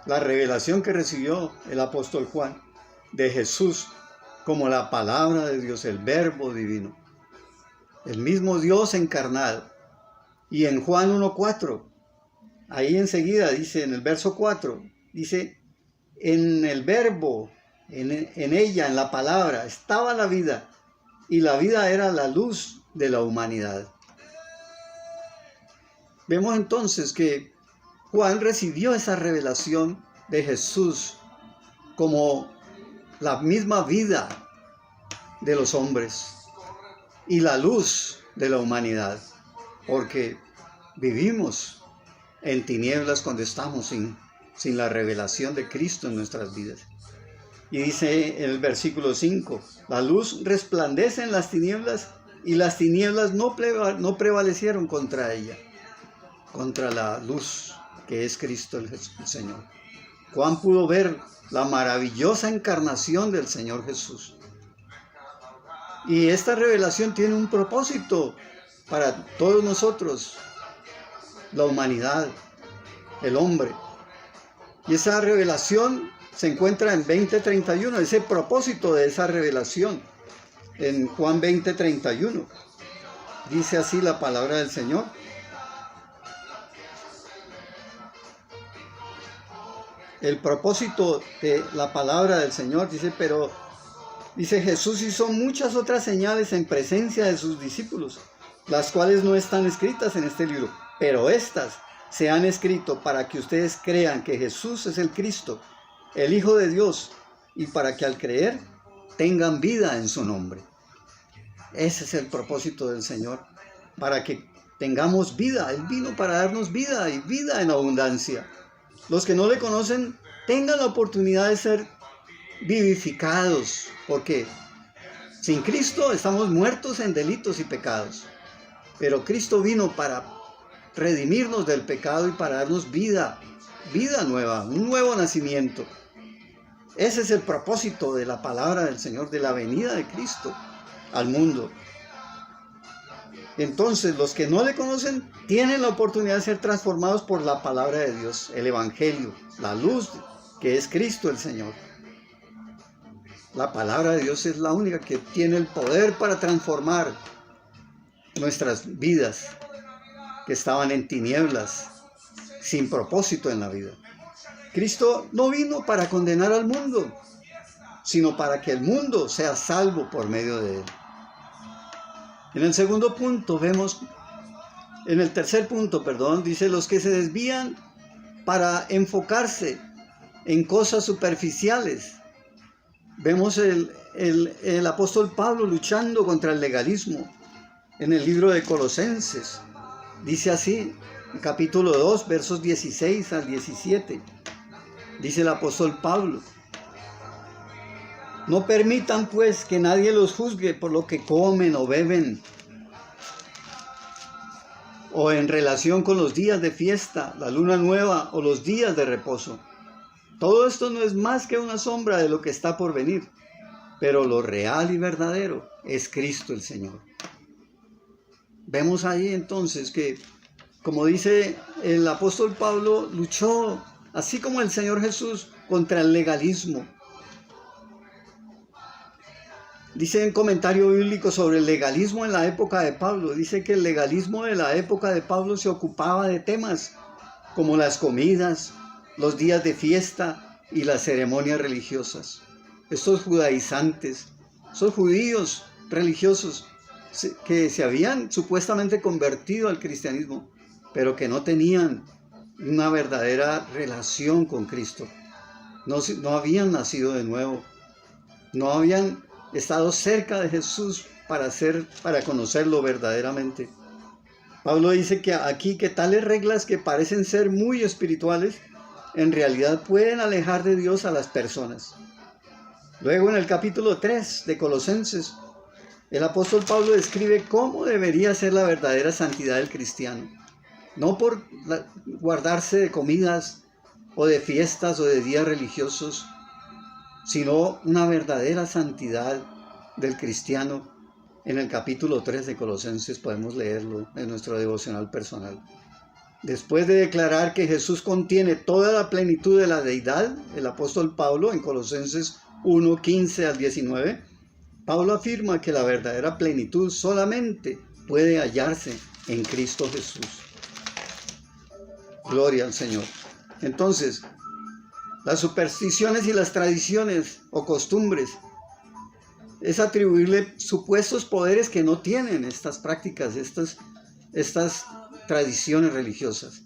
la revelación que recibió el apóstol Juan de Jesús como la palabra de Dios, el verbo divino, el mismo Dios encarnado. Y en Juan 1:4, ahí enseguida dice, en el verso 4, dice, en el verbo, en ella, en la palabra, estaba la vida, y la vida era la luz de la humanidad. Vemos entonces que Juan recibió esa revelación de Jesús como la misma vida de los hombres y la luz de la humanidad, porque vivimos en tinieblas cuando estamos sin la revelación de Cristo en nuestras vidas. Y dice en el versículo 5, la luz resplandece en las tinieblas y las tinieblas no prevalecieron contra ella, contra la luz que es Cristo el Señor. Juan pudo ver la maravillosa encarnación del Señor Jesús. Y esta revelación tiene un propósito para todos nosotros, la humanidad, el hombre. Y esa revelación se encuentra en 20:31, ese propósito de esa revelación, en Juan 20:31. Dice así la palabra del Señor. El propósito de la palabra del Señor, dice Jesús hizo muchas otras señales en presencia de sus discípulos, las cuales no están escritas en este libro, pero estas se han escrito para que ustedes crean que Jesús es el Cristo, el Hijo de Dios, y para que al creer tengan vida en su nombre. Ese es el propósito del Señor, para que tengamos vida. Él vino para darnos vida y vida en abundancia. Los que no le conocen tengan la oportunidad de ser vivificados, porque sin Cristo estamos muertos en delitos y pecados. Pero Cristo vino para redimirnos del pecado y para darnos vida nueva, un nuevo nacimiento. Ese es el propósito de la palabra del Señor, de la venida de Cristo al mundo. Entonces, los que no le conocen tienen la oportunidad de ser transformados por la palabra de Dios, el Evangelio, la luz que es Cristo el Señor. La palabra de Dios es la única que tiene el poder para transformar nuestras vidas que estaban en tinieblas, sin propósito en la vida. Cristo no vino para condenar al mundo, sino para que el mundo sea salvo por medio de él. En el tercer punto, dice los que se desvían para enfocarse en cosas superficiales. Vemos el apóstol Pablo luchando contra el legalismo en el libro de Colosenses. Dice así, en capítulo 2, versos 16 al 17. Dice el apóstol Pablo: no permitan pues que nadie los juzgue por lo que comen o beben, o en relación con los días de fiesta, la luna nueva o los días de reposo. Todo esto no es más que una sombra de lo que está por venir, pero lo real y verdadero es Cristo el Señor. Vemos ahí entonces que, como dice el apóstol Pablo, luchó, así como el Señor Jesús, contra el legalismo. Dice en comentario bíblico sobre el legalismo en la época de Pablo, dice que el legalismo de la época de Pablo se ocupaba de temas como las comidas, los días de fiesta y las ceremonias religiosas. Estos judaizantes, esos judíos religiosos que se habían supuestamente convertido al cristianismo, pero que no tenían una verdadera relación con Cristo. No habían nacido de nuevo, no habían estado cerca de Jesús para conocerlo verdaderamente. Pablo dice que aquí que tales reglas que parecen ser muy espirituales, en realidad pueden alejar de Dios a las personas. Luego en el capítulo 3 de Colosenses, el apóstol Pablo describe cómo debería ser la verdadera santidad del cristiano. No por guardarse de comidas o de fiestas o de días religiosos, sino una verdadera santidad del cristiano. En el capítulo 3 de Colosenses podemos leerlo en nuestro devocional personal. Después de declarar que Jesús contiene toda la plenitud de la deidad, el apóstol Pablo en Colosenses 1, 15 al 19, Pablo afirma que la verdadera plenitud solamente puede hallarse en Cristo Jesús. Gloria al Señor. Entonces, las supersticiones y las tradiciones o costumbres es atribuirle supuestos poderes que no tienen estas prácticas, estas tradiciones religiosas,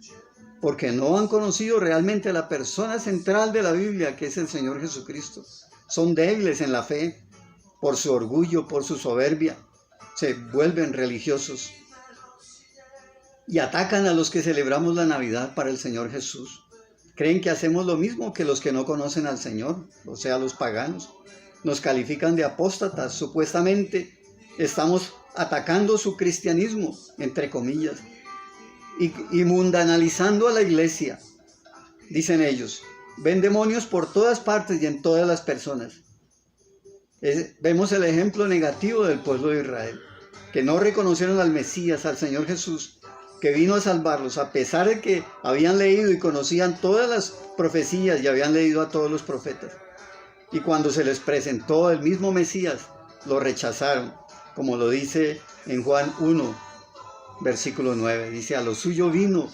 porque no han conocido realmente a la persona central de la Biblia, que es el Señor Jesucristo. Son débiles en la fe, por su orgullo, por su soberbia, se vuelven religiosos y atacan a los que celebramos la Navidad para el Señor Jesús. Creen que hacemos lo mismo que los que no conocen al Señor, o sea, los paganos. Nos califican de apóstatas, supuestamente estamos atacando su cristianismo, entre comillas, y mundanalizando a la iglesia. Dicen ellos, ven demonios por todas partes y en todas las personas. Vemos el ejemplo negativo del pueblo de Israel, que no reconocieron al Mesías, al Señor Jesús, que vino a salvarlos, a pesar de que habían leído y conocían todas las profecías y habían leído a todos los profetas. Y cuando se les presentó el mismo Mesías, lo rechazaron, como lo dice en Juan 1, versículo 9. Dice, a lo suyo vino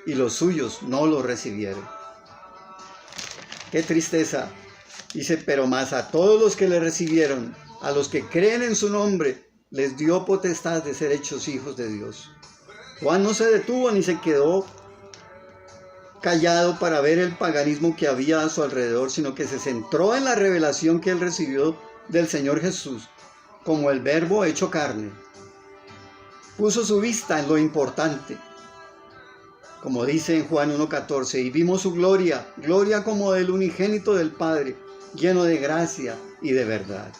y los suyos no lo recibieron. Qué tristeza. Dice, pero más a todos los que le recibieron, a los que creen en su nombre, les dio potestad de ser hechos hijos de Dios. Juan no se detuvo ni se quedó callado para ver el paganismo que había a su alrededor, sino que se centró en la revelación que él recibió del Señor Jesús, como el Verbo hecho carne. Puso su vista en lo importante, como dice en Juan 1:14, y vimos su gloria, gloria como del unigénito del Padre, lleno de gracia y de verdad.